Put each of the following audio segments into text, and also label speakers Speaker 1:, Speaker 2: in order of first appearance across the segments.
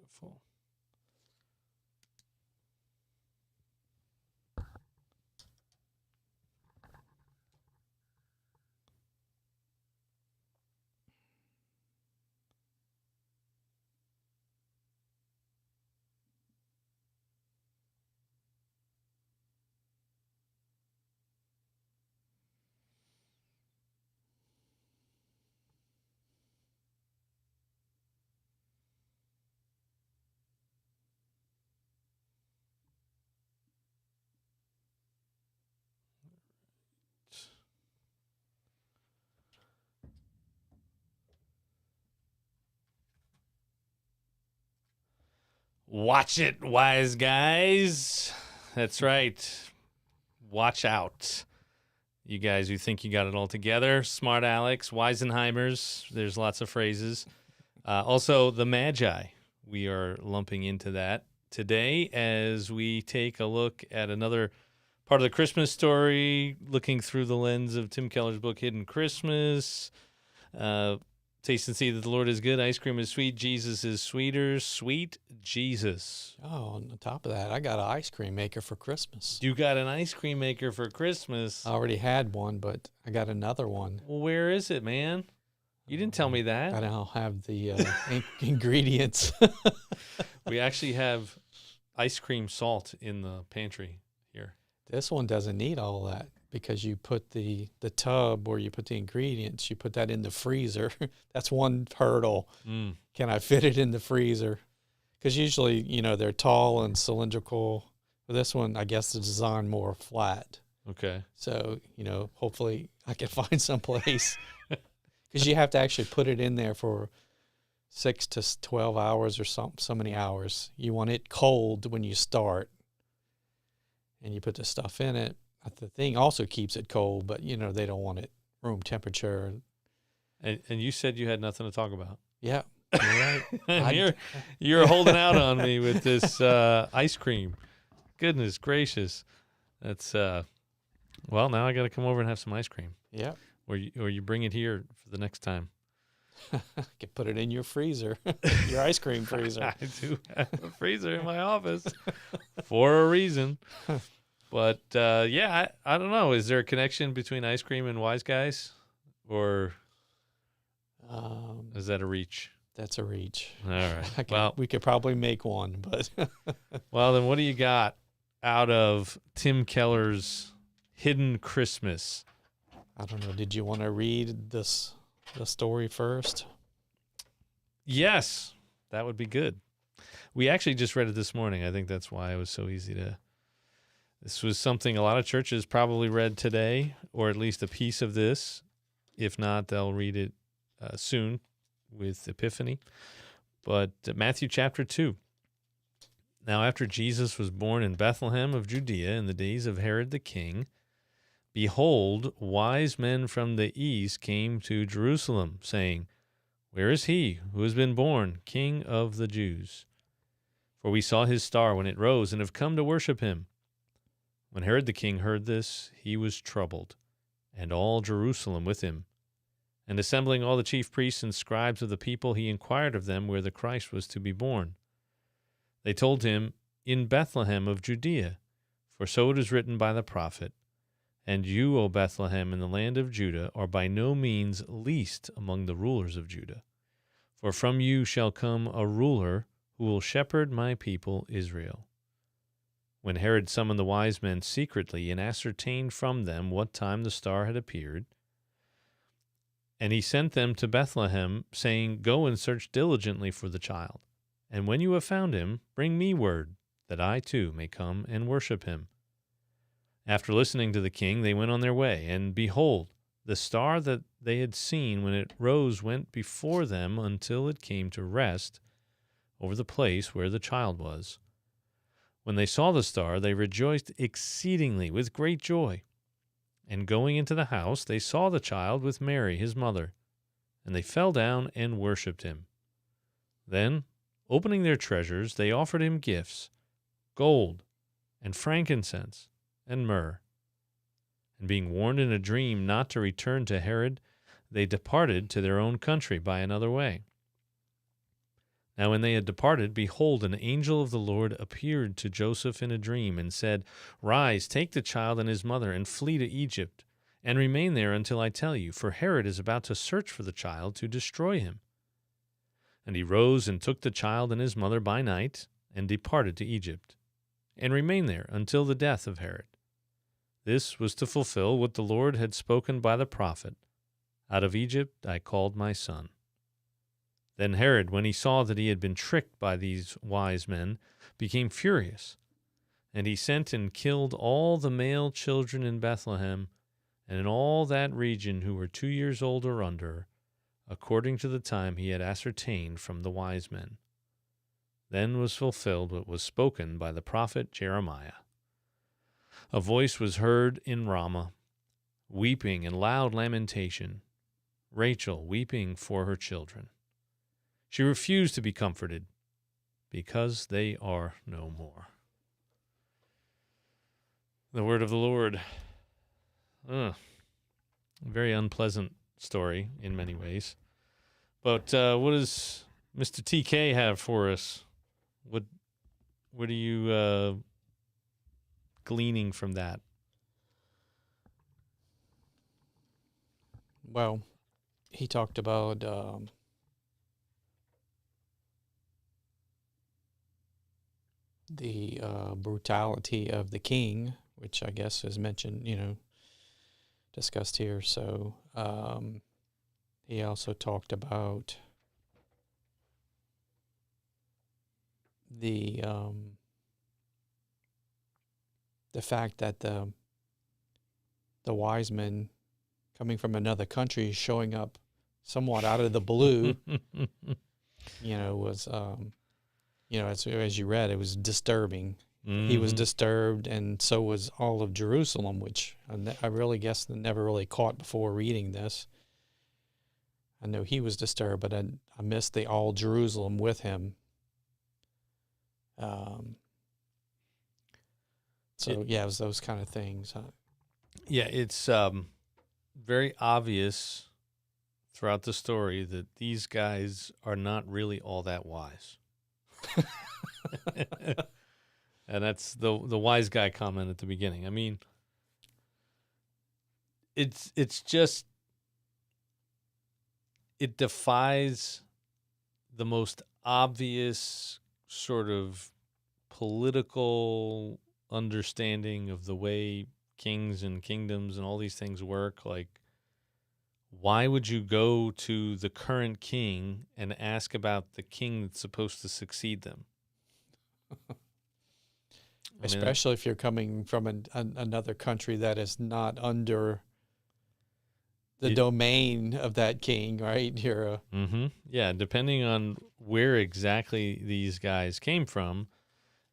Speaker 1: Beautiful. Watch it, wise guys. That's right. Watch out. You guys who think you got it all together. Smart Alex, Weisenheimers. There's lots of phrases. Also, the Magi. We are lumping into that today as we take a look at another part of the Christmas story, looking through the lens of Tim Keller's book, Hidden Christmas. Taste and see that the Lord is good. Ice cream is sweet. Jesus is sweeter. Sweet Jesus.
Speaker 2: Oh, on the top of that, I got an ice cream maker for Christmas.
Speaker 1: You got an ice cream maker for Christmas.
Speaker 2: I already had one, but I got another one.
Speaker 1: Well, where is it, man? You didn't tell me
Speaker 2: I
Speaker 1: that.
Speaker 2: don't have the ingredients.
Speaker 1: We actually have ice cream salt in the pantry here.
Speaker 2: This one doesn't need all that because you put the tub where you put the ingredients, you put that in the freezer. That's one hurdle. Can I fit it in the freezer? Because usually, they're tall and cylindrical. But this one, I guess, the design more flat.
Speaker 1: Okay.
Speaker 2: So, hopefully I can find some place. Because you have to actually put it in there for 6 to 12 hours or so many hours. You want it cold when you start. And you put the stuff in it. The thing also keeps it cold, but, they don't want it room temperature.
Speaker 1: And you said you had nothing to talk about.
Speaker 2: Yeah, you're right.
Speaker 1: You're holding out on me with this ice cream. Goodness gracious. That's, well, now I got to come over and have some ice cream.
Speaker 2: Yeah.
Speaker 1: Or you bring it here for the next time.
Speaker 2: Can put it in your freezer, your ice cream freezer.
Speaker 1: I do have a freezer in my office for a reason. But, yeah, I don't know. Is there a connection between ice cream and wise guys? Or is that a reach?
Speaker 2: That's a reach.
Speaker 1: All right.
Speaker 2: We could probably make one, but.
Speaker 1: Well, then what do you got out of Tim Keller's Hidden Christmas?
Speaker 2: I don't know. Did you want to read the story first?
Speaker 1: Yes, that would be good. We actually just read it this morning. I think that's why it was so easy to. This was something a lot of churches probably read today, or at least a piece of this. If not, they'll read it soon with Epiphany. But Matthew chapter 2. Now, after Jesus was born in Bethlehem of Judea in the days of Herod the king, behold, wise men from the east came to Jerusalem, saying, Where is he who has been born King of the Jews? For we saw his star when it rose and have come to worship him. When Herod the king heard this, he was troubled, and all Jerusalem with him. And assembling all the chief priests and scribes of the people, he inquired of them where the Christ was to be born. They told him, In Bethlehem of Judea, for so it is written by the prophet, And you, O Bethlehem, in the land of Judah, are by no means least among the rulers of Judah. For from you shall come a ruler who will shepherd my people Israel. When Herod summoned the wise men secretly and ascertained from them what time the star had appeared, and he sent them to Bethlehem, saying, Go and search diligently for the child, and when you have found him, bring me word, that I too may come and worship him. After listening to the king, they went on their way, and behold, the star that they had seen when it rose went before them until it came to rest over the place where the child was. When they saw the star, they rejoiced exceedingly with great joy. And going into the house, they saw the child with Mary, his mother, and they fell down and worshipped him. Then, opening their treasures, they offered him gifts, gold, and frankincense, and myrrh. And being warned in a dream not to return to Herod, they departed to their own country by another way. Now when they had departed, behold, an angel of the Lord appeared to Joseph in a dream and said, Rise, take the child and his mother, and flee to Egypt, and remain there until I tell you, for Herod is about to search for the child to destroy him. And he rose and took the child and his mother by night, and departed to Egypt, and remained there until the death of Herod. This was to fulfill what the Lord had spoken by the prophet, Out of Egypt I called my son. Then Herod, when he saw that he had been tricked by these wise men, became furious, and he sent and killed all the male children in Bethlehem and in all that region who were 2 years old or under, according to the time he had ascertained from the wise men. Then was fulfilled what was spoken by the prophet Jeremiah. A voice was heard in Ramah, weeping and loud lamentation, Rachel weeping for her children. She refused to be comforted, because they are no more. The word of the Lord. A very unpleasant story in many ways. But what does Mr. TK have for us? What are you gleaning from that?
Speaker 2: Well, he talked about the brutality of the king, which I guess is mentioned, discussed here. So he also talked about the fact that the wise men coming from another country showing up somewhat out of the blue, was as you read, it was disturbing. Mm-hmm. He was disturbed, and so was all of Jerusalem, which I really guess never really caught before reading this. I know he was disturbed, but I missed the all Jerusalem with him. It was those kind of things.
Speaker 1: Yeah, it's very obvious throughout the story that these guys are not really all that wise. And that's the wise guy comment at the beginning. I mean, it's just, it defies the most obvious sort of political understanding of the way kings and kingdoms and all these things work. Like, why would you go to the current king and ask about the king that's supposed to succeed them?
Speaker 2: Especially if you're coming from another country that is not under the domain of that king, right?
Speaker 1: Yeah, depending on where exactly these guys came from,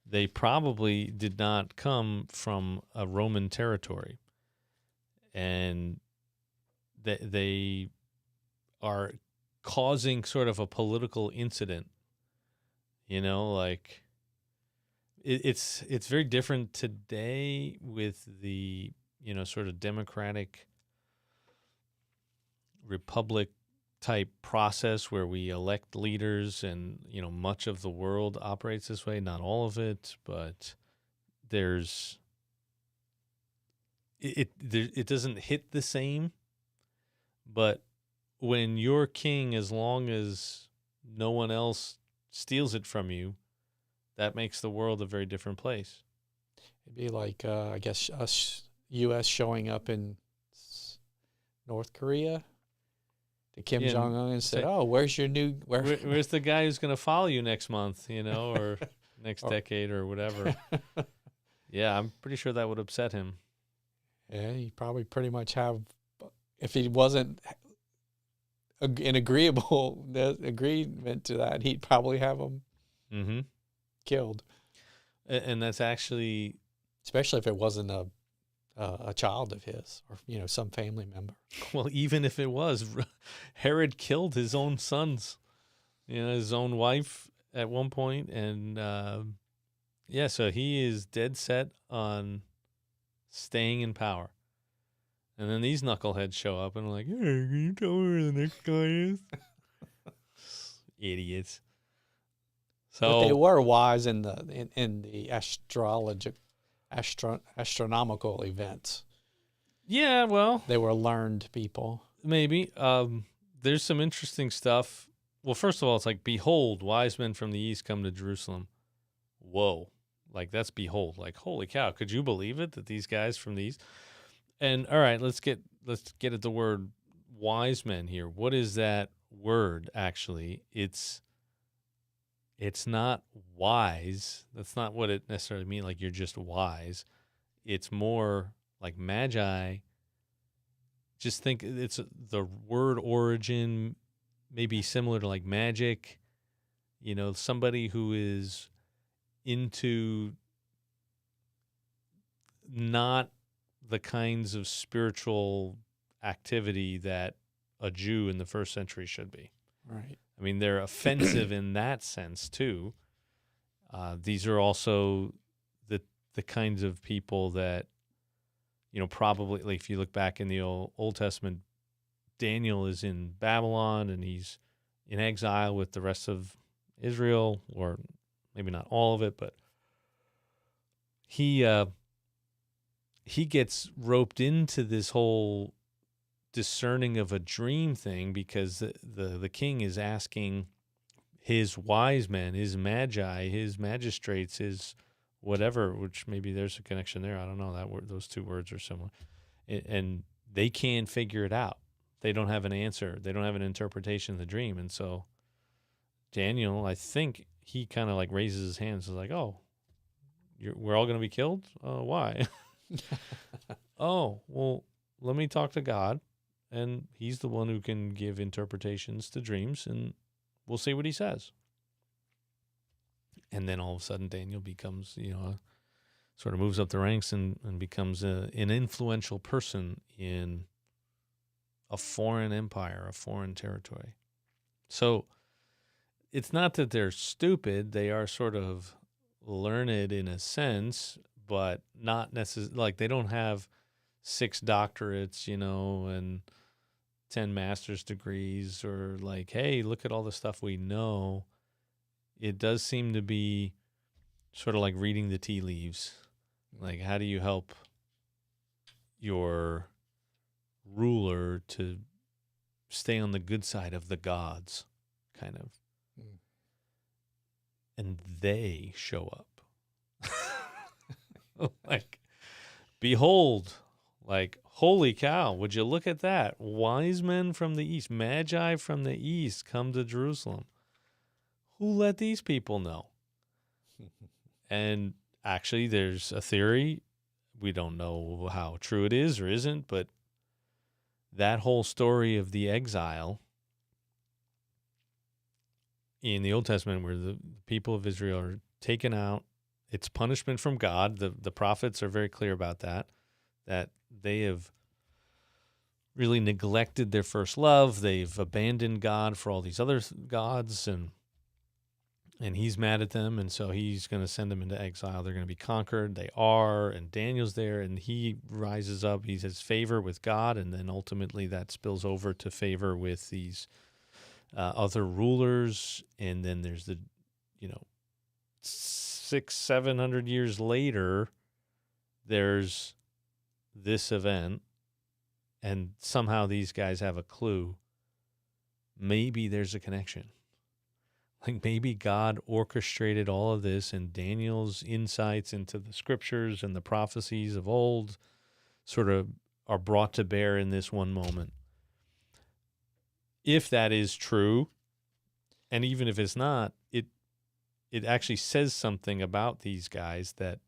Speaker 1: they probably did not come from a Roman territory. And they are causing sort of a political incident, like it's very different today with the, sort of democratic republic type process where we elect leaders, and, much of the world operates this way, not all of it, but it doesn't hit the same. But when your king, as long as no one else steals it from you, that makes the world a very different place.
Speaker 2: It'd be like, I guess, us U.S. showing up in North Korea to Kim Jong-un and said, "Oh, where's your new?
Speaker 1: Where's the guy who's going to follow you next month? Or next decade or whatever." Yeah, I'm pretty sure that would upset him.
Speaker 2: Yeah, he probably pretty much have. If he wasn't in agreement to that, he'd probably have him killed.
Speaker 1: And that's actually,
Speaker 2: especially if it wasn't a child of his, or some family member.
Speaker 1: Well, even if it was, Herod killed his own sons, his own wife at one point, and so he is dead set on staying in power. And then these knuckleheads show up and are like, "Hey, can you tell me where the next guy is?" Idiots.
Speaker 2: But they
Speaker 1: So
Speaker 2: were wise in the astronomical events.
Speaker 1: yeah, well,
Speaker 2: They were learned people.
Speaker 1: maybe. There's some interesting stuff. Well, first of all, it's like, behold, wise men from the east come to Jerusalem. Whoa. Like, that's behold. Like, holy cow. Could you believe it that these guys from the east? And all right, let's get at the word wise men here. What is that word actually? It's not wise. That's not what it necessarily means, like you're just wise. It's more like magi. Just think it's the word origin, maybe similar to like magic, somebody who is into not the kinds of spiritual activity that a Jew in the first century should be.
Speaker 2: Right.
Speaker 1: I mean, they're offensive in that sense too. These are also the kinds of people that, probably, like, if you look back in the Old Testament, Daniel is in Babylon and he's in exile with the rest of Israel, or maybe not all of it, but he gets roped into this whole discerning of a dream thing because the king is asking his wise men, his magi, his magistrates, his whatever, which maybe there's a connection there. I don't know, that word, those two words are similar. And they can't figure it out. They don't have an answer. They don't have an interpretation of the dream. And so Daniel, I think he kind of like raises his hands and is like, oh, we're all going to be killed? Why? Oh, well, let me talk to God. And he's the one who can give interpretations to dreams, and we'll see what he says. And then all of a sudden, Daniel becomes, sort of moves up the ranks and becomes an influential person in a foreign empire, a foreign territory. So it's not that they're stupid. They are sort of learned in a sense, but not necessarily, like, they don't have 6 doctorates, and 10 master's degrees, or like, hey, look at all the stuff we know. It does seem to be sort of like reading the tea leaves. Like, how do you help your ruler to stay on the good side of the gods, kind of. And they show up. Like, behold, like, holy cow, would you look at that? Wise men from the east, magi from the east come to Jerusalem. Who let these people know? And actually, there's a theory. We don't know how true it is or isn't, but that whole story of the exile in the Old Testament, where the people of Israel are taken out, it's punishment from God. The prophets are very clear about that they have really neglected their first love. They've abandoned God for all these other gods, and he's mad at them, and so he's going to send them into exile. They're going to be conquered. They are, and Daniel's there, and he rises up. He has favor with God, and then ultimately that spills over to favor with these other rulers. And then there's the, 600-700 years later, there's this event, and somehow these guys have a clue. Maybe there's a connection. Like, maybe God orchestrated all of this, and Daniel's insights into the scriptures and the prophecies of old sort of are brought to bear in this one moment. If that is true, and even if it's not, it actually says something about these guys, that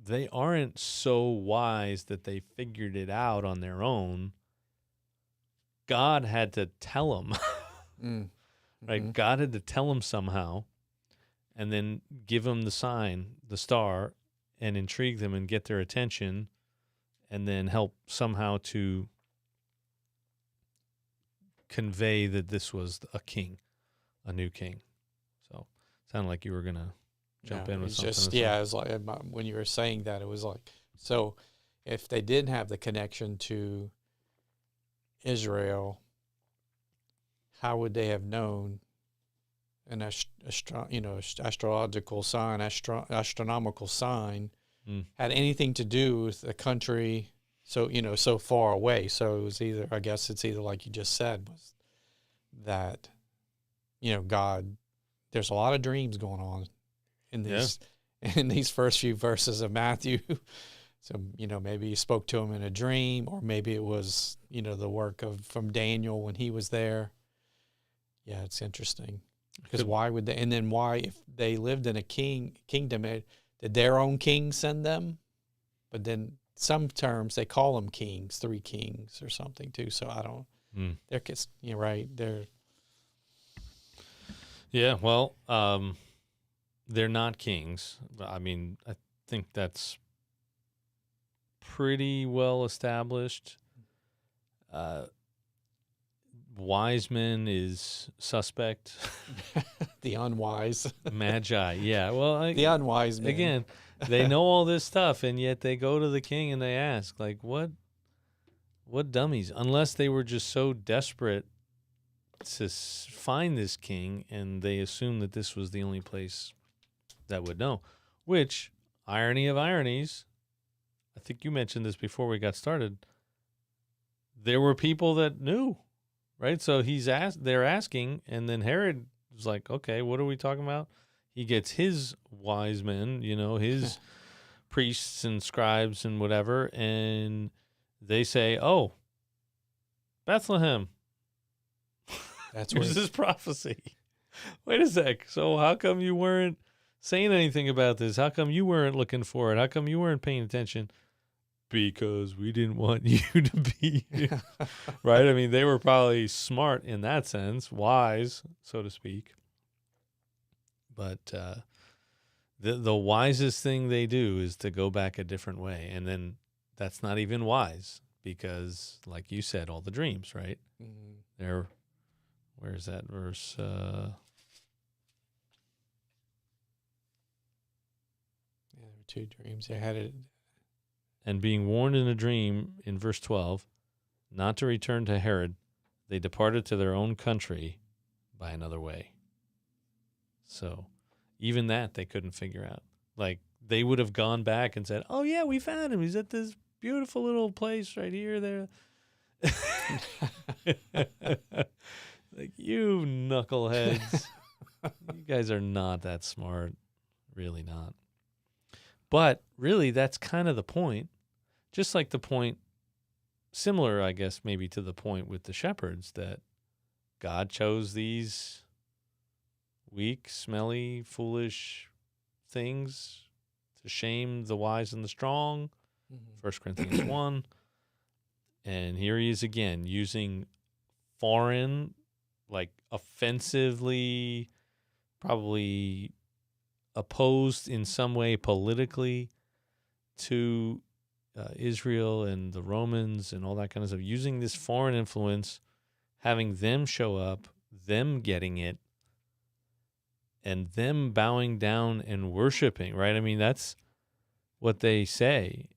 Speaker 1: they aren't so wise that they figured it out on their own. God had to tell them. Right? Mm-hmm. God had to tell them somehow, and then give them the sign, the star, and intrigue them and get their attention, and then help somehow to convey that this was a king, a new king. So, sounded like you were going to jump in with something.
Speaker 2: It was like, when you were saying that, it was like, so if they didn't have the connection to Israel, how would they have known an astrological sign, astronomical sign, had anything to do with a country so so far away. So it was either, I guess it's either like you just said, was that God, there's a lot of dreams going on in these first few verses of Matthew. So maybe he spoke to him in a dream, or maybe it was the work from Daniel when he was there. Yeah, it's interesting. Because why would they? And then why, if they lived in a kingdom, did their own king send them? But then some terms they call them kings, 3 kings or something too. So I don't. They're right. They're.
Speaker 1: Yeah, well, they're not kings. I mean, I think that's pretty well established. Wise men is suspect.
Speaker 2: The unwise.
Speaker 1: Magi, yeah. Well,
Speaker 2: the unwise men.
Speaker 1: Again, they know all this stuff, and yet they go to the king and they ask, like, what dummies? Unless they were just so desperate to find this king, and they assumed that this was the only place that would know. Which, irony of ironies, I think you mentioned this before we got started. There were people that knew, right? So they're asking, and then Herod was like, okay, what are we talking about? He gets his wise men, his priests and scribes and whatever, and they say, oh, Bethlehem.
Speaker 2: That's
Speaker 1: Here's this prophecy. Wait a sec. So how come you weren't saying anything about this? How come you weren't looking for it? How come you weren't paying attention? Because we didn't want you to be here. Right? I mean, they were probably smart in that sense, wise, so to speak. But the wisest thing they do is to go back a different way. And then that's not even wise because, like you said, all the dreams, right? Mm-hmm. Where's that verse? There
Speaker 2: were 2 dreams. They had it.
Speaker 1: And being warned in a dream, in verse 12, not to return to Herod, they departed to their own country by another way. So even that they couldn't figure out. Like, they would have gone back and said, oh, yeah, we found him. He's at this beautiful little place right here, there. Like, you knuckleheads. You guys are not that smart. Really not. But really, that's kind of the point. Just like the point, similar, I guess, maybe to the point with the shepherds, that God chose these weak, smelly, foolish things to shame the wise and the strong. 1 Corinthians 1. And here he is again, using foreign, like offensively, probably opposed in some way politically to Israel and the Romans and all that kind of stuff, using this foreign influence, having them show up, them getting it, and them bowing down and worshiping, right? I mean, that's what they say.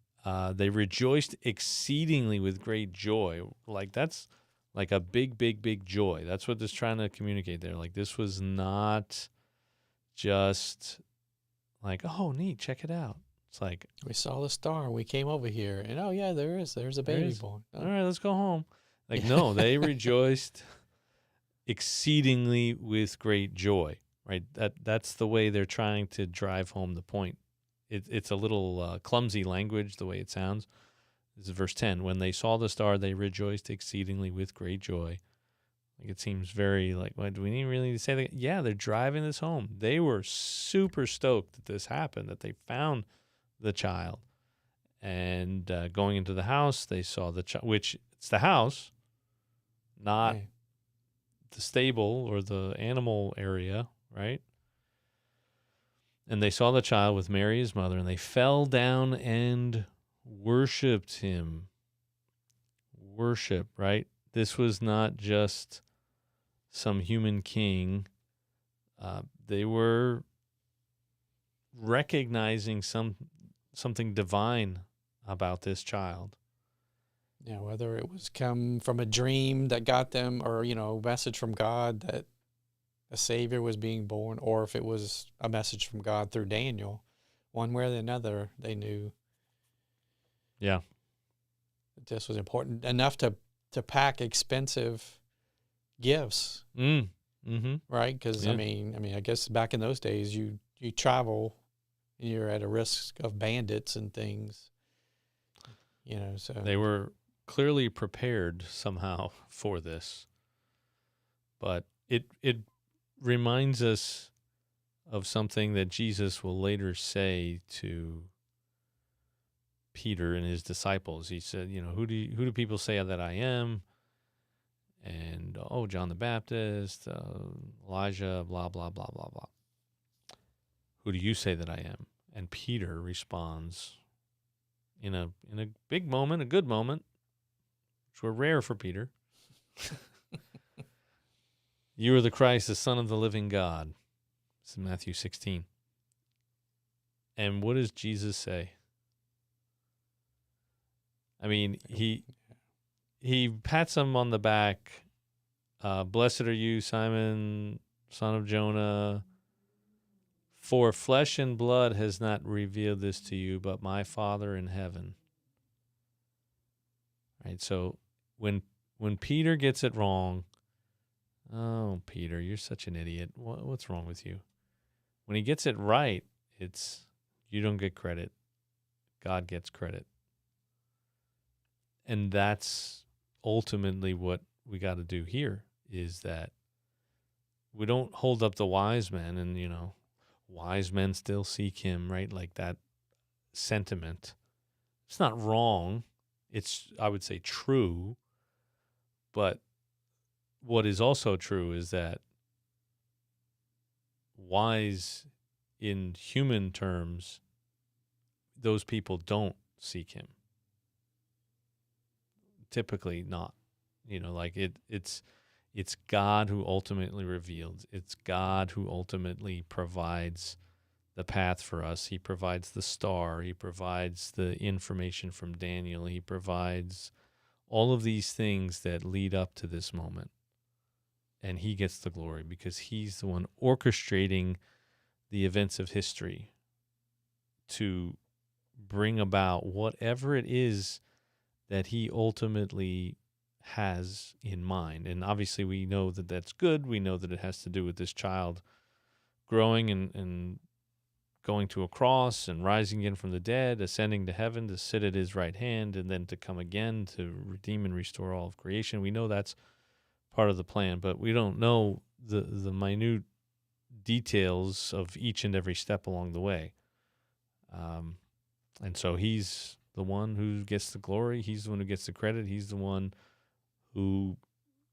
Speaker 1: They rejoiced exceedingly with great joy. Like, that's like a big, big, big joy. That's what it's trying to communicate there. Like, this was not just like, oh, neat, check it out. It's like,
Speaker 2: we saw the star, we came over here, and oh yeah, there's a baby born. Oh.
Speaker 1: All right, let's go home. Like, no, they rejoiced exceedingly with great joy, right? That's the way they're trying to drive home the point. It's a little clumsy language, the way it sounds. This is verse 10. When they saw the star, they rejoiced exceedingly with great joy. Like, it seems very like, well, do we need really to say that? Yeah, they're driving this home. They were super stoked that this happened, that they found the child. And going into the house, they saw the child, which it's the house, not the stable or the animal area, right? And they saw the child with Mary, his mother, and they fell down and worshipped him. Worship, right? This was not just some human king. They were recognizing something divine about this child.
Speaker 2: Yeah, whether it was come from a dream that got them, or a message from God that a Savior was being born, or if it was a message from God through Daniel. One way or another, they knew
Speaker 1: Yeah.
Speaker 2: that this was important enough to pack expensive gifts,
Speaker 1: Mm-hmm.
Speaker 2: right? Because
Speaker 1: Yeah.
Speaker 2: I mean, I guess back in those days, you travel, and you're at a risk of bandits and things, So
Speaker 1: They were clearly prepared somehow for this, but it reminds us of something that Jesus will later say to Peter and his disciples. He said, who do people say that I am? And John the Baptist, Elijah, blah blah blah blah blah. Who do you say that I am? And Peter responds in a big moment, a good moment, which were rare for Peter. You are the Christ, the Son of the living God. It's in Matthew 16. And what does Jesus say? I mean, he pats him on the back. Blessed are you, Simon, son of Jonah. For flesh and blood has not revealed this to you, but my Father in heaven. Right. So when Peter gets it wrong, oh, Peter, you're such an idiot. What's wrong with you? When he gets it right, it's you don't get credit. God gets credit. And that's ultimately what we got to do here, is that we don't hold up the wise men and, wise men still seek him, right? Like that sentiment. It's not wrong. It's, I would say, true. But what is also true is that wise in human terms, those people don't seek him. Typically not. It's God who ultimately reveals. It's God who ultimately provides the path for us. He provides the star. He provides the information from Daniel. He provides all of these things that lead up to this moment. And he gets the glory because he's the one orchestrating the events of history to bring about whatever it is that he ultimately has in mind. And obviously we know that that's good. We know that it has to do with this child growing and going to a cross and rising again from the dead, ascending to heaven to sit at his right hand, and then to come again to redeem and restore all of creation. We know that's part of the plan, but we don't know the minute details of each and every step along the way. And so he's the one who gets the glory. He's the one who gets the credit. He's the one who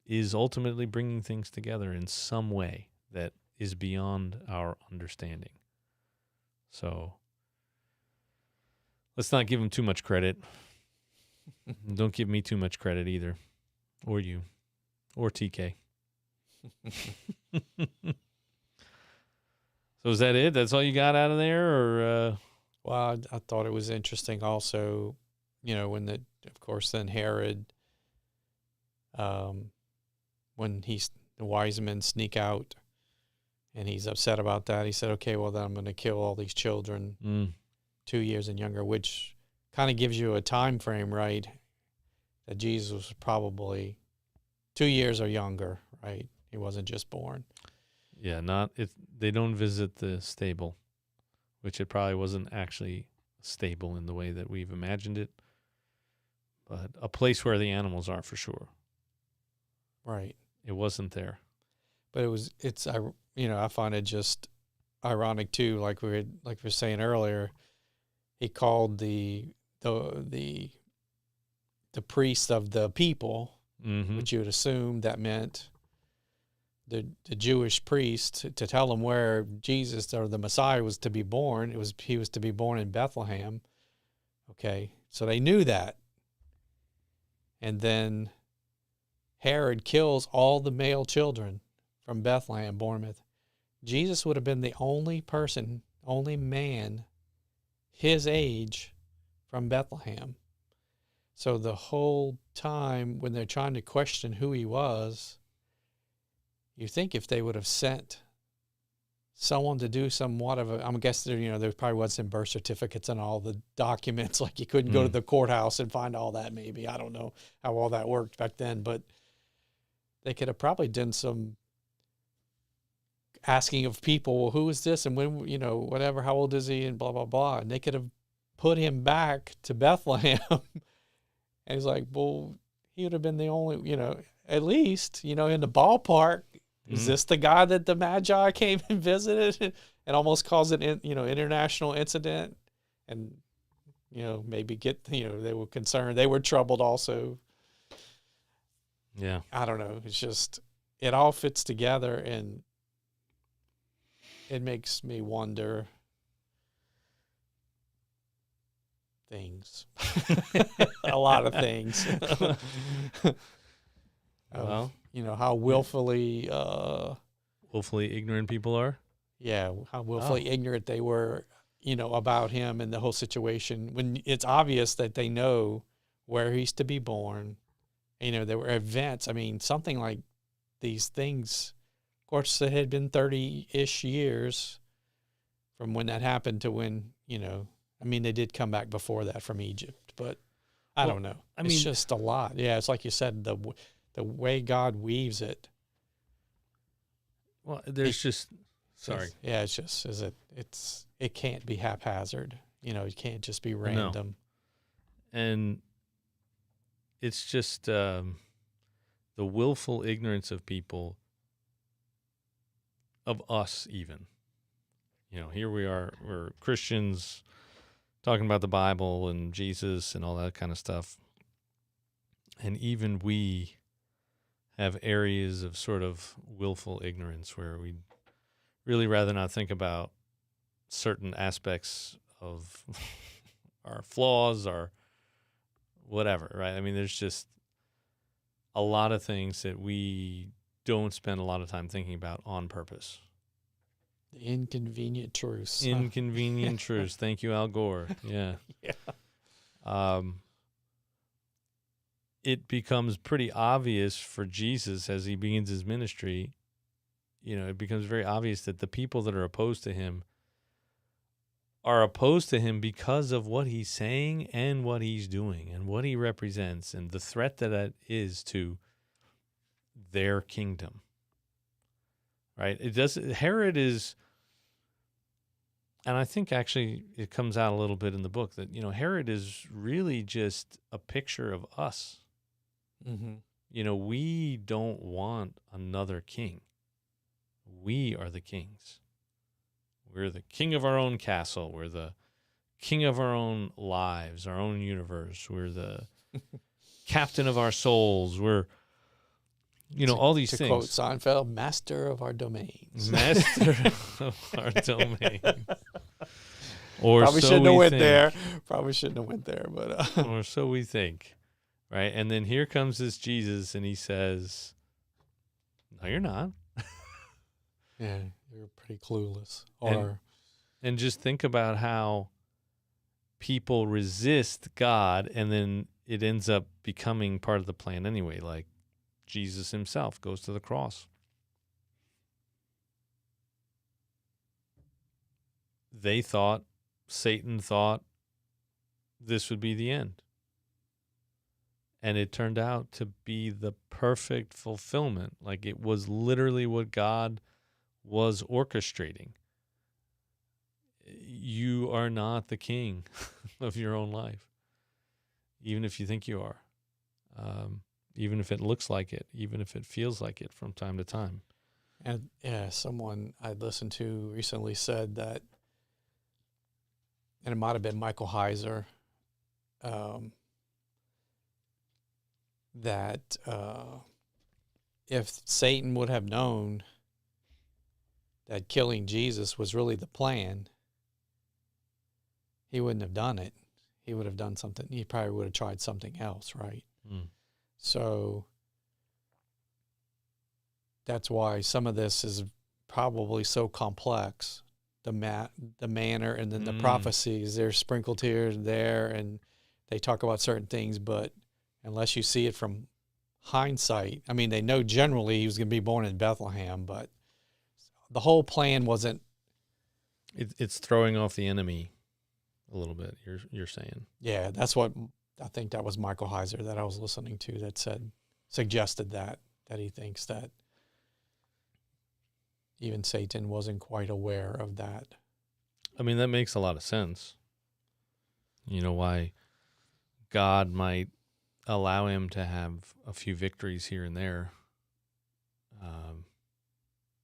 Speaker 1: is ultimately bringing things together in some way that is beyond our understanding. So let's not give him too much credit. Don't give me too much credit either, or you, or TK. So is that it? That's all you got out of there, or?
Speaker 2: Well, I thought it was interesting also, when of course, then Herod, when the wise men sneak out and he's upset about that, he said, okay, well, then I'm going to kill all these children 2 years and younger, which kind of gives you a time frame, right? That Jesus was probably 2 years or younger, right? He wasn't just born.
Speaker 1: Yeah, they don't visit the stable, which it probably wasn't actually stable in the way that we've imagined it, but a place where the animals are for sure.
Speaker 2: Right.
Speaker 1: It wasn't there.
Speaker 2: But I find it just ironic too, like we were saying earlier, he called the priest of the people, which you would assume that meant the Jewish priest, to tell them where Jesus or the Messiah was to be born. He was to be born in Bethlehem. Okay, so they knew that. And then Herod kills all the male children from Bethlehem, born. Jesus would have been the only man his age from Bethlehem. So the whole time when they're trying to question who he was, you think if they would have sent someone to do somewhat of a, I'm guessing, there probably wasn't birth certificates and all the documents, like you couldn't go to the courthouse and find all that maybe. I don't know how all that worked back then, but they could have probably done some asking of people, well, who is this? And when, whatever, how old is he? And blah, blah, blah. And they could have put him back to Bethlehem. And he's like, well, he would have been the only, at least, in the ballpark. Is this the guy that the Magi came and visited and almost caused an, international incident? And, maybe they were concerned. They were troubled also.
Speaker 1: Yeah.
Speaker 2: I don't know. It's just, it all fits together, and it makes me wonder things. A lot of things.
Speaker 1: Well,
Speaker 2: how willfully
Speaker 1: ignorant people are.
Speaker 2: Yeah, how willfully ignorant they were, about him and the whole situation, when it's obvious that they know where he's to be born. There were events. I mean, something like these things, of course, it had been 30-ish years from when that happened to when, they did come back before that from Egypt, but I don't know. It's just a lot. Yeah, it's like you said, the way God weaves it.
Speaker 1: Well, there's sorry.
Speaker 2: Yeah, it's just, it can't be haphazard. It can't just be random.
Speaker 1: No. And it's just the willful ignorance of people, of us even. Here we are, we're Christians talking about the Bible and Jesus and all that kind of stuff. And even we have areas of sort of willful ignorance where we'd really rather not think about certain aspects of our flaws or whatever, right? I mean, there's just a lot of things that we don't spend a lot of time thinking about on purpose.
Speaker 2: The inconvenient truths.
Speaker 1: Inconvenient truths. Thank you, Al Gore. Yeah.
Speaker 2: Yeah.
Speaker 1: It becomes pretty obvious for Jesus as he begins his ministry. It becomes very obvious that the people that are opposed to him are opposed to him because of what he's saying and what he's doing and what he represents and the threat that is to their kingdom. Right? Herod is, and I think actually it comes out a little bit in the book that, Herod is really just a picture of us.
Speaker 2: Mm-hmm.
Speaker 1: We don't want another king. We are the kings. We're the king of our own castle. We're the king of our own lives, our own universe. We're the captain of our souls. We're, all these things.
Speaker 2: To quote Seinfeld, master of our domains.
Speaker 1: Master of our domains. Or
Speaker 2: Probably
Speaker 1: so
Speaker 2: shouldn't have went
Speaker 1: think.
Speaker 2: there. Probably shouldn't have went there, but
Speaker 1: or so we think, right? And then here comes this Jesus, and he says, "No, you're not."
Speaker 2: Yeah, you're pretty clueless.
Speaker 1: And just think about how people resist God, and then it ends up becoming part of the plan anyway. Like Jesus himself goes to the cross. Satan thought this would be the end. And it turned out to be the perfect fulfillment. Like it was literally what God was orchestrating. You are not the king of your own life, even if you think you are, even if it looks like it, even if it feels like it from time to time.
Speaker 2: And someone I listened to recently said that, and it might have been Michael Heiser, that if Satan would have known that killing Jesus was really the plan, he wouldn't have done it. He would have done something. He probably would have tried something else, right?
Speaker 1: Mm.
Speaker 2: So that's why some of this is probably so complex. The manner and then the prophecies, they're sprinkled here and there, and they talk about certain things, but unless you see it from hindsight, I mean, they know generally he was going to be born in Bethlehem, but the whole plan wasn't.
Speaker 1: It's throwing off the enemy a little bit. You're saying.
Speaker 2: Yeah, that's what I think. That was Michael Heiser that I was listening to that suggested that he thinks that even Satan wasn't quite aware of that.
Speaker 1: I mean, that makes a lot of sense. You know, why God might allow him to have a few victories here and there,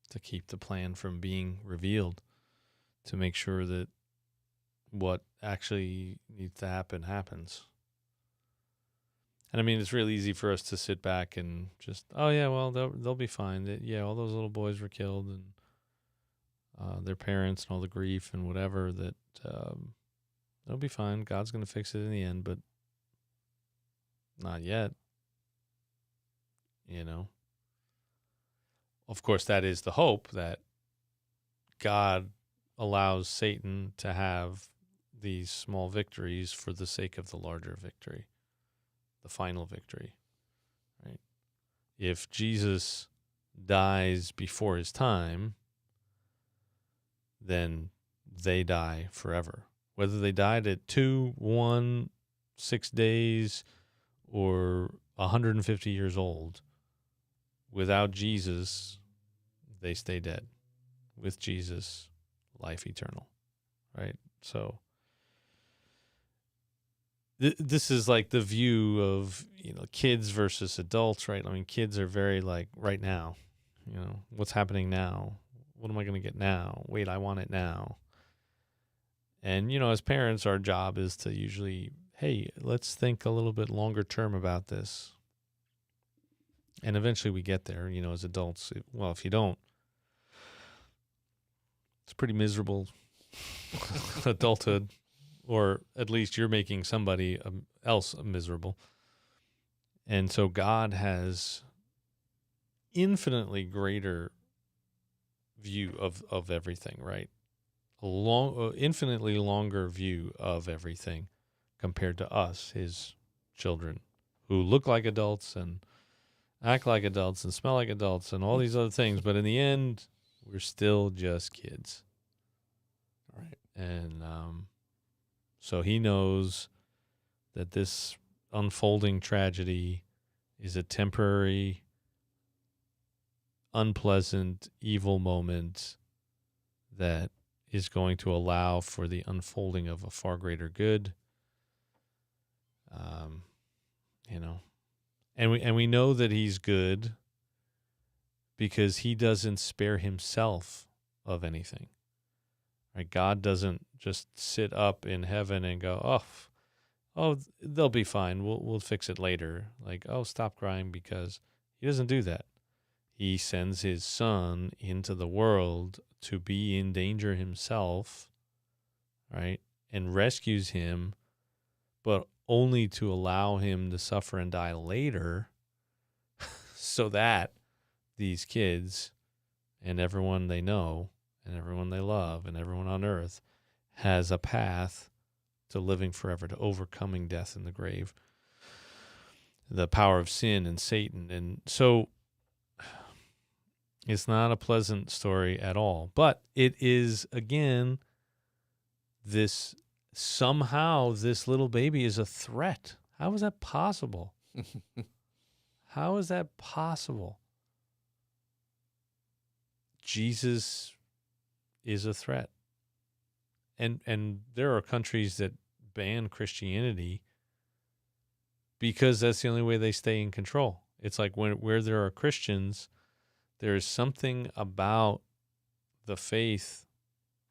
Speaker 1: to keep the plan from being revealed, to make sure that what actually needs to happen happens. And I mean, it's really easy for us to sit back and just, oh yeah, well they'll be fine. Yeah, all those little boys were killed, and their parents and all the grief and whatever, that they'll be fine. God's going to fix it in the end, but not yet. You know, of course, that is the hope, that God allows Satan to have these small victories for the sake of the larger victory, the final victory, right? If Jesus dies before his time, then they die forever. Whether they died at 2, 1, 6 days, or 150 years old, without Jesus, they stay dead. With Jesus, life eternal, right? So this is like the view of, kids versus adults, right? I mean, kids are very like, right now, what's happening now? What am I going to get now? Wait, I want it now. And, as parents, our job is to usually, hey, let's think a little bit longer term about this. And eventually we get there, as adults. Well, if you don't, it's pretty miserable adulthood, or at least you're making somebody else miserable. And so God has infinitely greater view of everything, right? Infinitely longer view of everything compared to us, his children, who look like adults and act like adults and smell like adults and all these other things. But in the end, we're still just kids.
Speaker 2: Right.
Speaker 1: And so he knows that this unfolding tragedy is a temporary, unpleasant, evil moment that is going to allow for the unfolding of a far greater good. And we know that he's good because he doesn't spare himself of anything. Right? God doesn't just sit up in heaven and go, oh, they'll be fine. We'll fix it later. Like, oh, stop crying, because he doesn't do that. He sends his son into the world to be in danger himself, right? And rescues him, but only to allow him to suffer and die later so that these kids and everyone they know and everyone they love and everyone on earth has a path to living forever, to overcoming death and the grave, the power of sin and Satan. And so it's not a pleasant story at all, but it is, again, somehow this little baby is a threat. How is that possible? How is that possible? Jesus is a threat. And there are countries that ban Christianity because that's the only way they stay in control. It's like where there are Christians, there is something about the faith,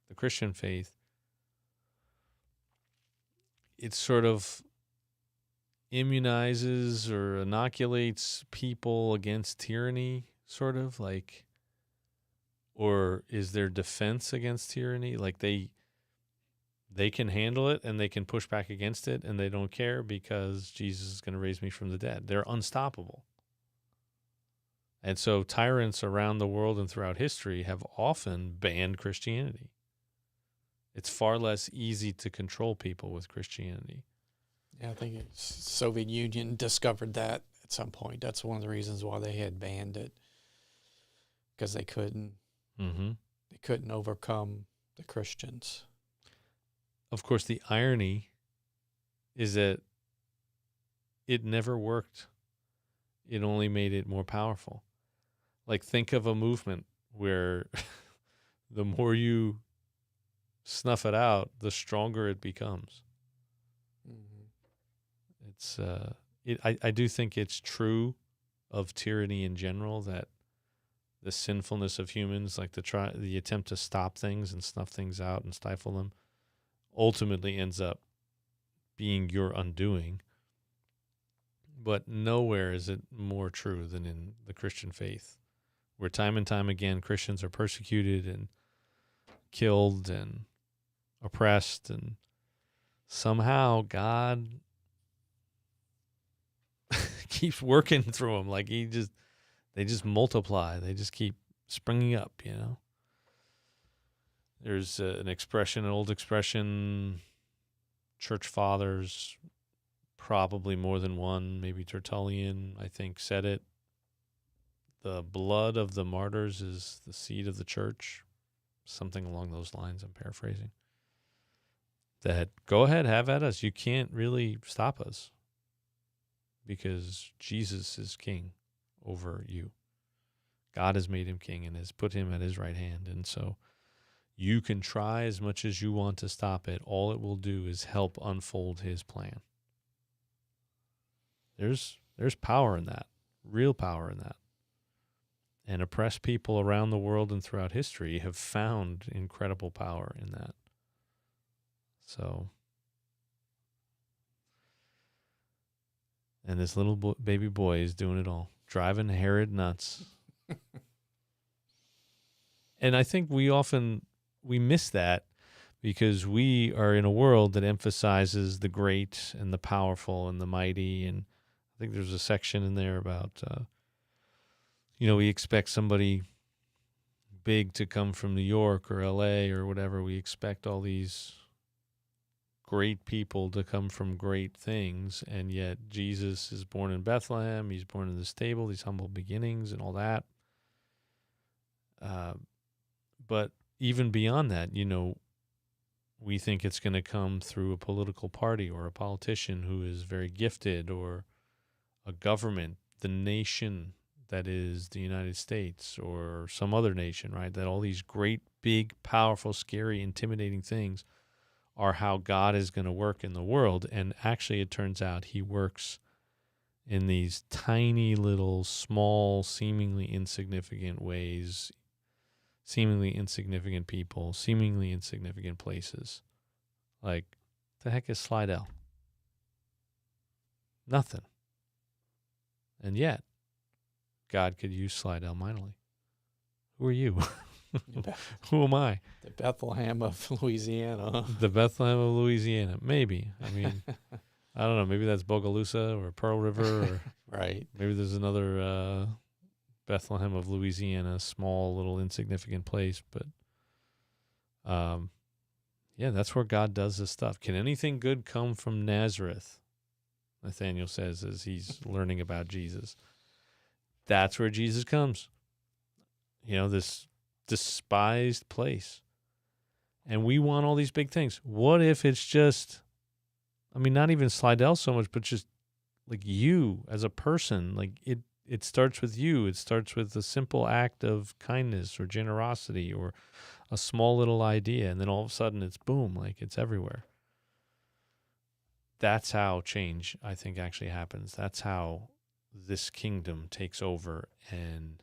Speaker 1: the Christian faith. It sort of immunizes or inoculates people against tyranny, sort of like, or is their defense against tyranny? Like they can handle it and they can push back against it and they don't care because Jesus is going to raise me from the dead. They're unstoppable. And so tyrants around the world and throughout history have often banned Christianity. It's far less easy to control people with Christianity.
Speaker 2: Yeah, I think Soviet Union discovered that at some point. That's one of the reasons why they had banned it, because they couldn't
Speaker 1: Mm-hmm.
Speaker 2: overcome the Christians.
Speaker 1: Of course, the irony is that it never worked. It only made it more powerful. Like, think of a movement where the more you snuff it out, the stronger it becomes. It's I do think it's true of tyranny in general, that the sinfulness of humans, like the attempt to stop things and snuff things out and stifle them, ultimately ends up being your undoing. But nowhere is it more true than in the Christian faith, where time and time again Christians are persecuted and killed and oppressed, and somehow God keeps working through them. Like they just multiply. They just keep springing up, you know. There's an old expression, church fathers, probably more than one, maybe Tertullian, I think, said it. The blood of the martyrs is the seed of the church. Something along those lines, I'm paraphrasing. That, go ahead, have at us. You can't really stop us, because Jesus is king over you. God has made him king and has put him at his right hand. And so you can try as much as you want to stop it. All it will do is help unfold his plan. There's power in that, real power in that. And oppressed people around the world and throughout history have found incredible power in that. So, and this little baby boy is doing it all, driving Herod nuts. And I think we miss that, because we are in a world that emphasizes the great and the powerful and the mighty. And I think there's a section in there about, we expect somebody big to come from New York or LA or whatever. We expect all these great people to come from great things, and yet Jesus is born in Bethlehem. He's born in the stable, these humble beginnings and all that. But even beyond that, we think it's going to come through a political party or a politician who is very gifted, or a government, the nation that is the United States or some other nation, right? That all these great, big, powerful, scary, intimidating things are how God is going to work in the world. And actually, it turns out he works in these tiny little, small, seemingly insignificant ways, seemingly insignificant people, seemingly insignificant places. Like, the heck is Slidell? Nothing. And yet, God could use Slidell mightily. Who are you? Who am I?
Speaker 2: The Bethlehem of Louisiana.
Speaker 1: The Bethlehem of Louisiana. Maybe. I mean, I don't know. Maybe that's Bogalusa or Pearl River. Or
Speaker 2: right.
Speaker 1: Maybe there's another Bethlehem of Louisiana, small, little, insignificant place. But, yeah, that's where God does this stuff. Can anything good come from Nazareth? Nathaniel says as he's learning about Jesus. That's where Jesus comes. This despised place. And we want all these big things. What if it's just, not even Slidell so much, but just like you as a person? Like it starts with you. It starts with a simple act of kindness or generosity or a small little idea. And then all of a sudden it's boom, like it's everywhere. That's how change, I think, actually happens. That's how this kingdom takes over, and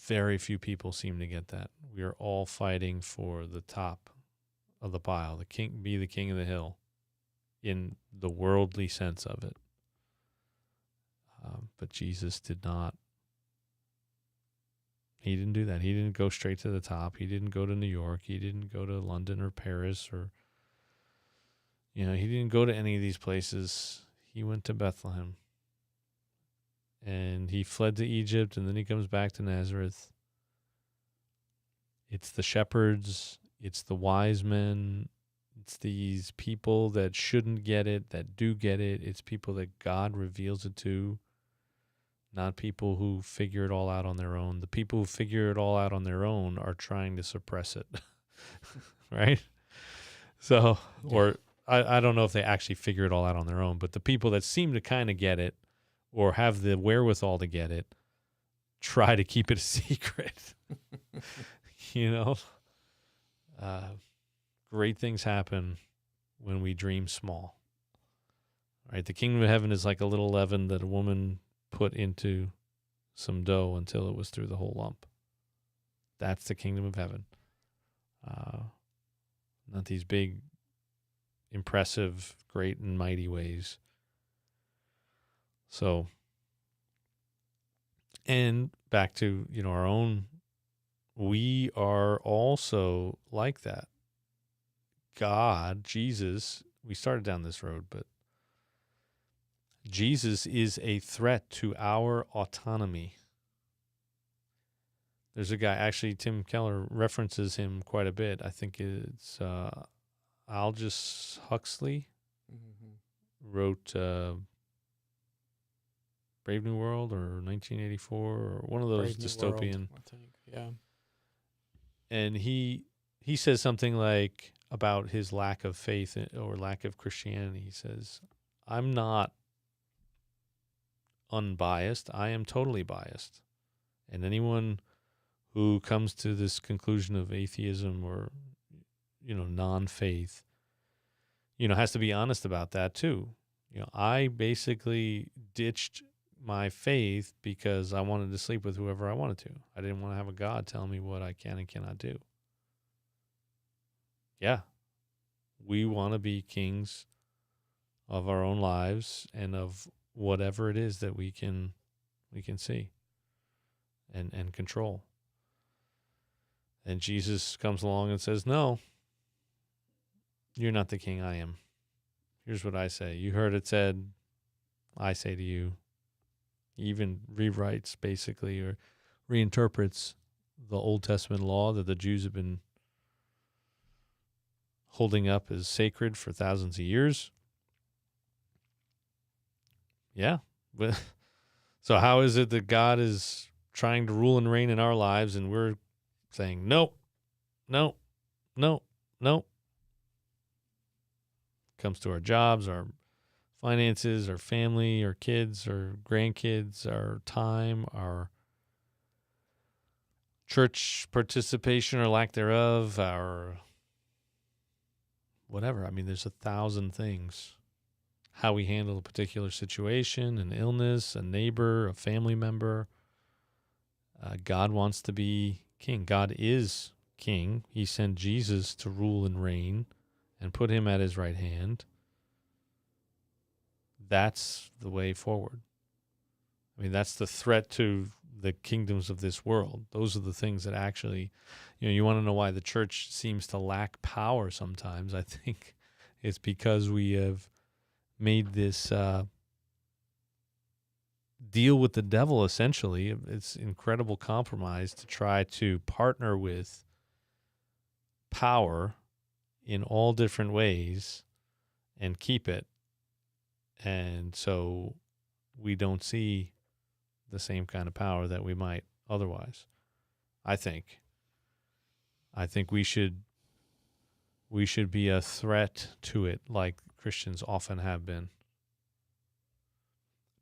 Speaker 1: very few people seem to get that. We are all fighting for the top of the pile, be the king of the hill, in the worldly sense of it. But Jesus did not. He didn't do that. He didn't go straight to the top. He didn't go to New York. He didn't go to London or Paris or, he didn't go to any of these places. He went to Bethlehem. And he fled to Egypt, and then he comes back to Nazareth. It's the shepherds. It's the wise men. It's these people that shouldn't get it, that do get it. It's people that God reveals it to, not people who figure it all out on their own. The people who figure it all out on their own are trying to suppress it, right? So, or I don't know if they actually figure it all out on their own, but the people that seem to kind of get it or have the wherewithal to get it try to keep it a secret. You know, great things happen when we dream small. Right? The kingdom of heaven is like a little leaven that a woman put into some dough until it was through the whole lump. That's the kingdom of heaven. Not these big, impressive, great and mighty ways. So, and back to, our own, we are also like that. God, Jesus, we started down this road, but Jesus is a threat to our autonomy. There's a guy, actually, Tim Keller references him quite a bit. I think it's Aldous Huxley wrote Brave New World or 1984 or one of those dystopian.
Speaker 2: I think, yeah.
Speaker 1: And he says something like about his lack of faith or lack of Christianity. He says, I'm not unbiased. I am totally biased. And anyone who comes to this conclusion of atheism or, non-faith, has to be honest about that too. I basically ditched my faith because I wanted to sleep with whoever I wanted to. I didn't want to have a God tell me what I can and cannot do. Yeah. We want to be kings of our own lives and of whatever it is that we can see and control. And Jesus comes along and says, no, you're not the king, I am. Here's what I say. You heard it said, I say to you. He even rewrites basically or reinterprets the Old Testament law that the Jews have been holding up as sacred for thousands of years. Yeah. So how is it that God is trying to rule and reign in our lives and we're saying, no, no, no, no? Comes to our jobs, our finances, our family, our kids, our grandkids, our time, our church participation or lack thereof, our whatever. I mean, there's 1,000 things. How we handle a particular situation, an illness, a neighbor, a family member. God wants to be king. God is king. He sent Jesus to rule and reign and put him at his right hand. That's the way forward. I mean, that's the threat to the kingdoms of this world. Those are the things that actually, you want to know why the church seems to lack power sometimes. I think it's because we have made this deal with the devil, essentially. It's incredible compromise to try to partner with power in all different ways and keep it. And so we don't see the same kind of power that we might otherwise. I think we should be a threat to it like Christians often have been.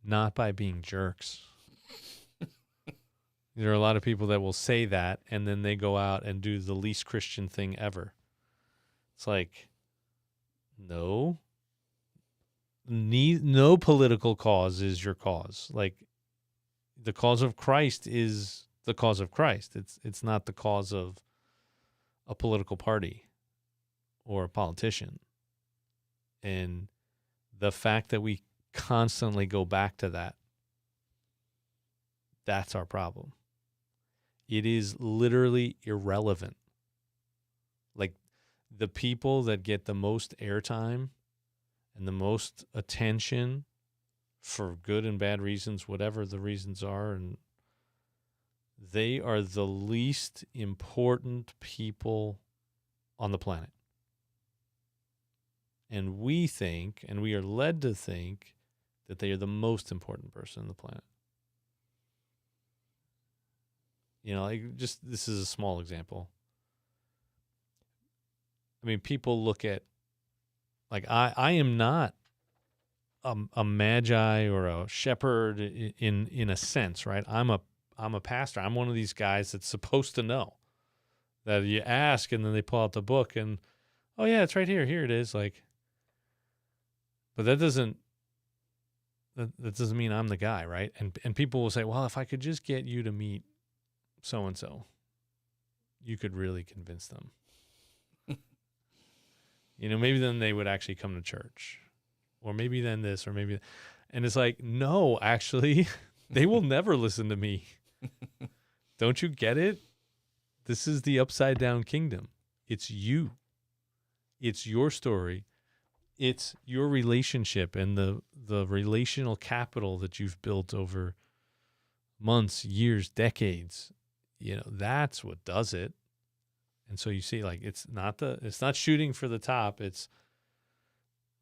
Speaker 1: Not by being jerks. There are a lot of people that will say that and then they go out and do the least Christian thing ever. It's like, no political cause is your cause. Like, the cause of Christ is the cause of Christ. It's not the cause of a political party or a politician. And the fact that we constantly go back to that, that's our problem. It is literally irrelevant. Like, the people that get the most airtime and the most attention for good and bad reasons, whatever the reasons are, and they are the least important people on the planet. And we think, and we are led to think, that they are the most important person on the planet. Like just this is a small example. I mean, people look at, like, I am not a magi or a shepherd in a sense, right? I'm a pastor. I'm one of these guys that's supposed to know, that you ask and then they pull out the book and, oh yeah, it's right here. Here it is. Like, but that doesn't mean I'm the guy, right? And people will say, well, if I could just get you to meet so and so, you could really convince them. Maybe then they would actually come to church, or maybe then this, or maybe, and it's like, no, actually, they will never listen to me. Don't you get it? This is the upside down kingdom. It's you. It's your story. It's your relationship and the relational capital that you've built over months, years, decades. That's what does it. And so you see, like, it's not shooting for the top. It's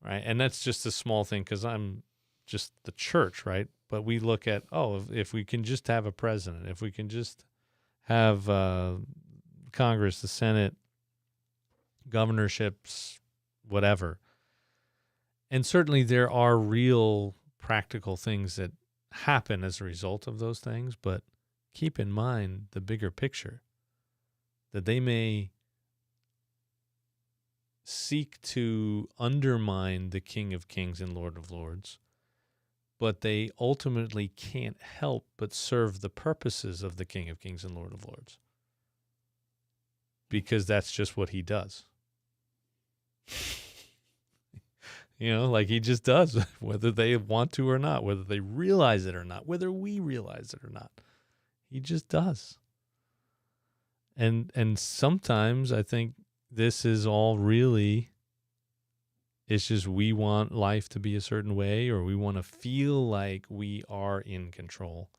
Speaker 1: right. And that's just a small thing because I'm just the church, right? But we look at, if we can just have a president, if we can just have Congress, the Senate, governorships, whatever. And certainly there are real practical things that happen as a result of those things. But keep in mind the bigger picture, that they may seek to undermine the King of Kings and Lord of Lords, but they ultimately can't help but serve the purposes of the King of Kings and Lord of Lords, because that's just what he does. Like he just does, whether they want to or not, whether they realize it or not, whether we realize it or not. He just does. And sometimes I think this is all really, it's just we want life to be a certain way, or we want to feel like we are in control.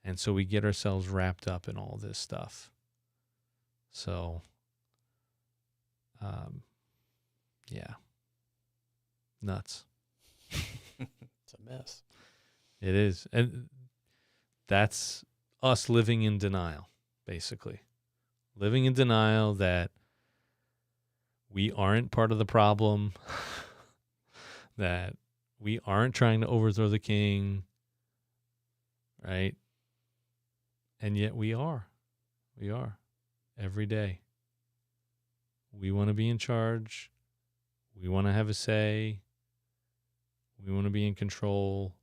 Speaker 1: And so we get ourselves wrapped up in all this stuff. So, yeah. Nuts.
Speaker 2: It's a mess.
Speaker 1: It is. And that's us living in denial, basically. Living in denial that we aren't part of the problem, that we aren't trying to overthrow the king, right? And yet we are. We are. Every day. We want to be in charge. We want to have a say. We want to be in control.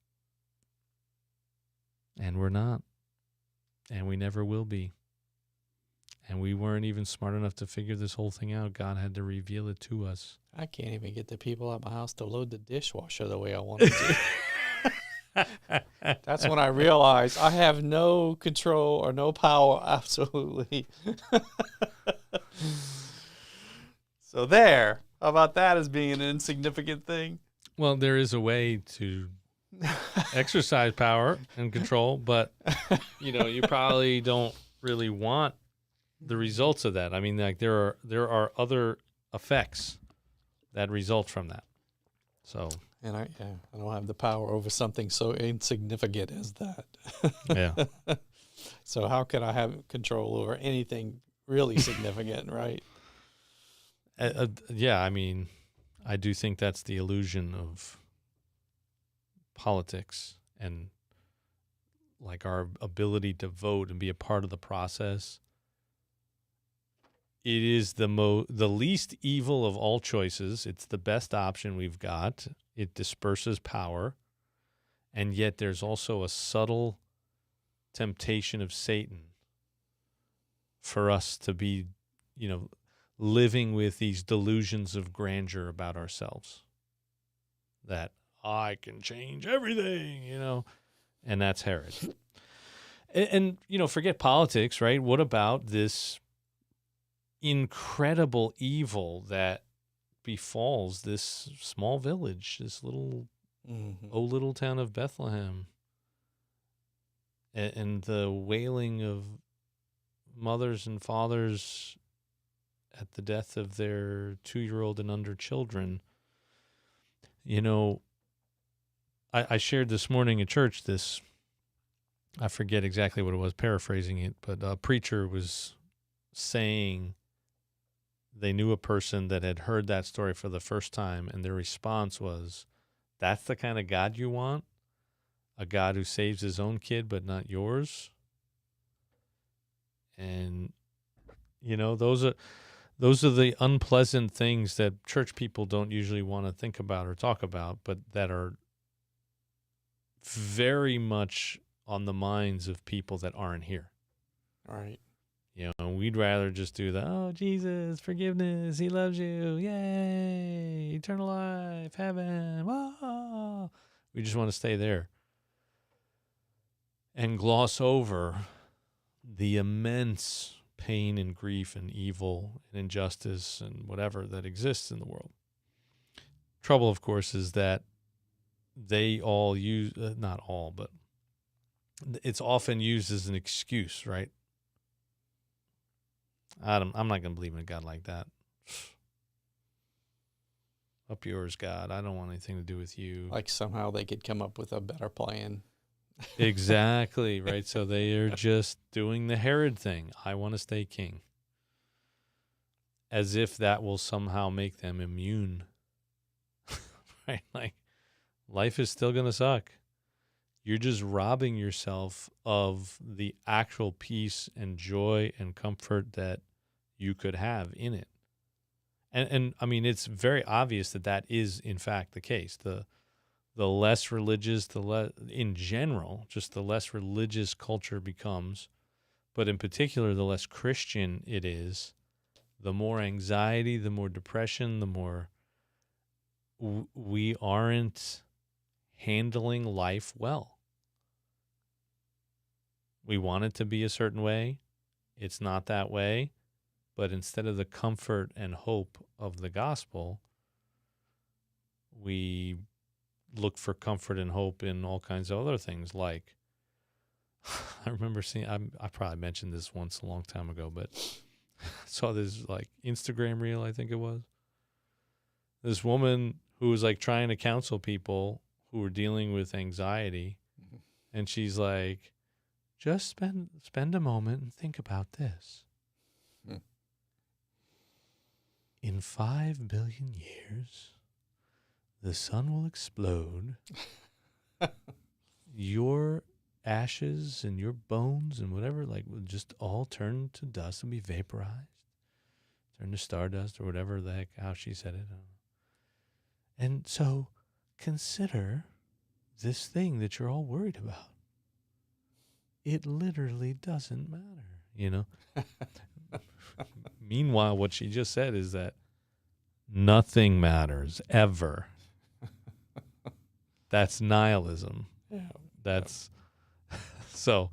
Speaker 1: And we're not. And we never will be. And we weren't even smart enough to figure this whole thing out. God had to reveal it to us.
Speaker 2: I can't even get the people at my house to load the dishwasher the way I wanted to. That's when I realized I have no control or no power, absolutely. So there. How about that as being an insignificant thing?
Speaker 1: Well, there is a way to exercise power and control, but, you probably don't really want the results of that. I mean, like there are other effects that result from that. So,
Speaker 2: and I don't have the power over something so insignificant as that.
Speaker 1: Yeah.
Speaker 2: So how can I have control over anything really significant, right?
Speaker 1: Yeah, I mean, I do think that's the illusion of politics and like our ability to vote and be a part of the process. It is the least evil of all choices. It's the best option we've got. It disperses power. And yet there's also a subtle temptation of Satan for us to be, living with these delusions of grandeur about ourselves. That I can change everything, and that's Herod. And forget politics, right? What about this incredible evil that befalls this small village, this little little town of Bethlehem, and the wailing of mothers and fathers at the death of their 2-year-old and under children, You know, I shared this morning at church this, I forget exactly what it was, paraphrasing it, but a preacher was saying they knew a person that had heard that story for the first time, and their response was, "That's the kind of God you want? A God who saves his own kid but not yours?" And those are the unpleasant things that church people don't usually want to think about or talk about, but that are very much on the minds of people that aren't here.
Speaker 2: All right.
Speaker 1: We'd rather just do the, oh, Jesus, forgiveness, he loves you, yay, eternal life, heaven, whoa. We just want to stay there and gloss over the immense pain and grief and evil and injustice and whatever that exists in the world. Trouble, of course, is that they all use, not all, but it's often used as an excuse, right? I'm not going to believe in a God like that. Up yours, God. I don't want anything to do with you.
Speaker 2: Like somehow they could come up with a better plan.
Speaker 1: Exactly, right? So they are just doing the Herod thing. I want to stay king. As if that will somehow make them immune. Right? Like, life is still going to suck. You're just robbing yourself of the actual peace and joy and comfort that you could have in it. And I mean, it's very obvious that is, in fact, the case. The less religious, in general, just the less religious culture becomes, but in particular, the less Christian it is, the more anxiety, the more depression, the more we aren't handling life well. We want it to be a certain way. It's not that way. But instead of the comfort and hope of the gospel, we look for comfort and hope in all kinds of other things. Like, I remember seeing, I probably mentioned this once a long time ago, but I saw this like Instagram reel, I think it was. This woman who was like trying to counsel people who were dealing with anxiety. And she's like, just spend a moment and think about this. In 5 billion years, the sun will explode. Your ashes and your bones and whatever, like, will just all turn to dust and be vaporized. Turn to stardust or whatever the heck, how she said it. And so consider this thing that you're all worried about. It literally doesn't matter, Meanwhile, what she just said is that nothing matters ever. That's nihilism.
Speaker 2: Yeah.
Speaker 1: That's so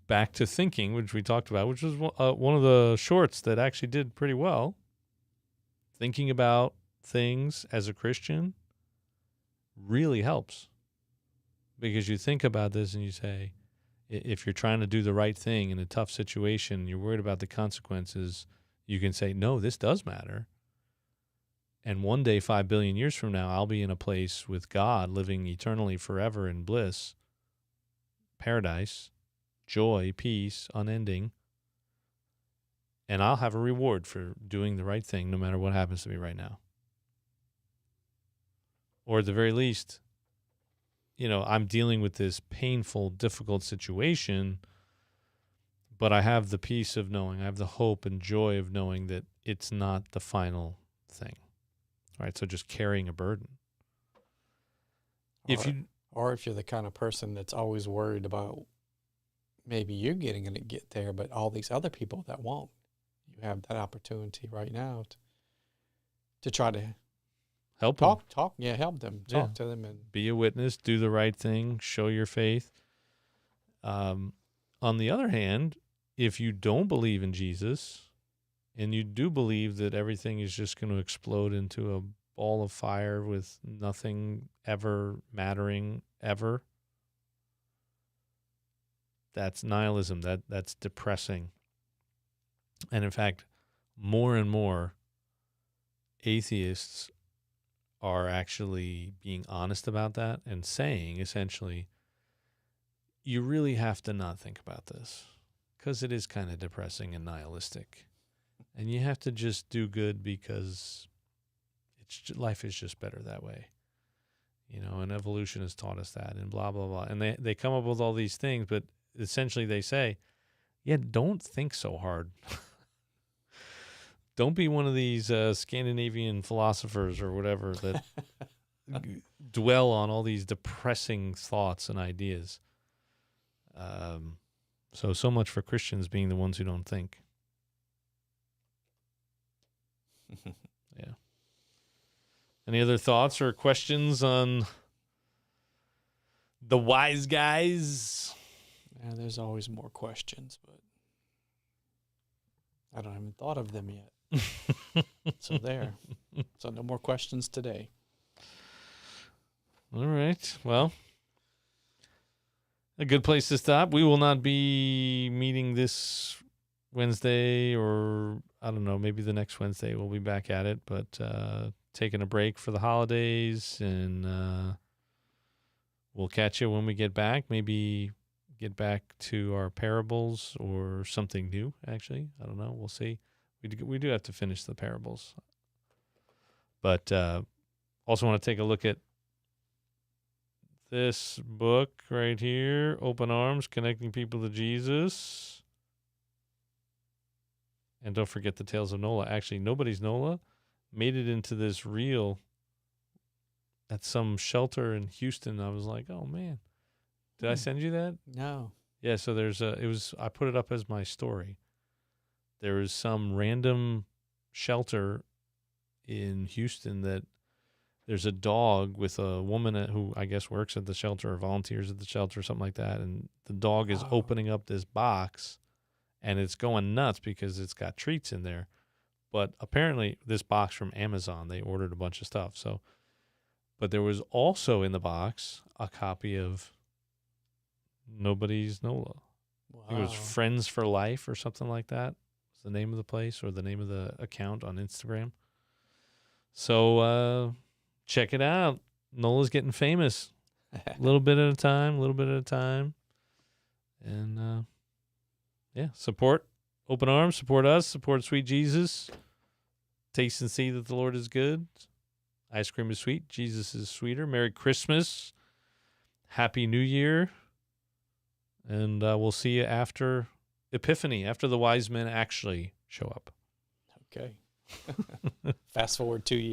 Speaker 1: back to thinking, which we talked about, which was one of the shorts that actually did pretty well. Thinking about things as a Christian really helps, because you think about this and you say, if you're trying to do the right thing in a tough situation, you're worried about the consequences, you can say, no, this does matter. And one day, 5 billion years from now, I'll be in a place with God, living eternally forever in bliss, paradise, joy, peace, unending. And I'll have a reward for doing the right thing, no matter what happens to me right now. Or at the very least, I'm dealing with this painful, difficult situation, but I have the peace of knowing, I have the hope and joy of knowing that it's not the final thing. All right, so just carrying a burden.
Speaker 2: Or if you're the kind of person that's always worried about maybe you're going to get there, but all these other people that won't, you have that opportunity right now to try to
Speaker 1: help
Speaker 2: them.
Speaker 1: Talk
Speaker 2: to them and
Speaker 1: be a witness, do the right thing, show your faith. On the other hand, if you don't believe in Jesus and you do believe that everything is just going to explode into a ball of fire with nothing ever mattering ever, that's nihilism. That's depressing. And in fact, more and more atheists are actually being honest about that and saying, essentially, you really have to not think about this because it is kind of depressing and nihilistic. And you have to just do good because life is just better that way. And evolution has taught us that and blah, blah, blah. And they come up with all these things, but essentially they say, yeah, don't think so hard. Don't be one of these Scandinavian philosophers or whatever that dwell on all these depressing thoughts and ideas. So much for Christians being the ones who don't think. Yeah. Any other thoughts or questions on the wise guys?
Speaker 2: Yeah, there's always more questions, but I don't even thought of them yet. So there. So no more questions today.
Speaker 1: All right. Well, a good place to stop. We will not be meeting this Wednesday, or I don't know, maybe the next Wednesday we'll be back at it, but taking a break for the holidays, and we'll catch you when we get back. Maybe get back to our parables or something new, actually. I don't know. We'll see. We do have to finish the parables. But also want to take a look at this book right here, Open Arms, Connecting People to Jesus. And don't forget the Tales of Nola. Actually, Nobody's Nola made it into this reel at some shelter in Houston. I was like, oh, man. Did I send you that?
Speaker 2: No.
Speaker 1: Yeah, so I put it up as my story. There was some random shelter in Houston that there's a dog with a woman who I guess works at the shelter or volunteers at the shelter or something like that. And the dog is opening up this box and it's going nuts because it's got treats in there. But apparently this box from Amazon, they ordered a bunch of stuff. But there was also in the box a copy of Nobody's Nola.
Speaker 2: Wow.
Speaker 1: I think it was Friends for Life or something like that. Was the name of the place or the name of the account on Instagram. So check it out. Nola's getting famous. A little bit at a time. And support Open Arms, support us, support Sweet Jesus. Taste and see that the Lord is good. Ice cream is sweet. Jesus is sweeter. Merry Christmas. Happy New Year. And we'll see you after Epiphany, after the wise men actually show up.
Speaker 2: Okay. Fast forward 2 years.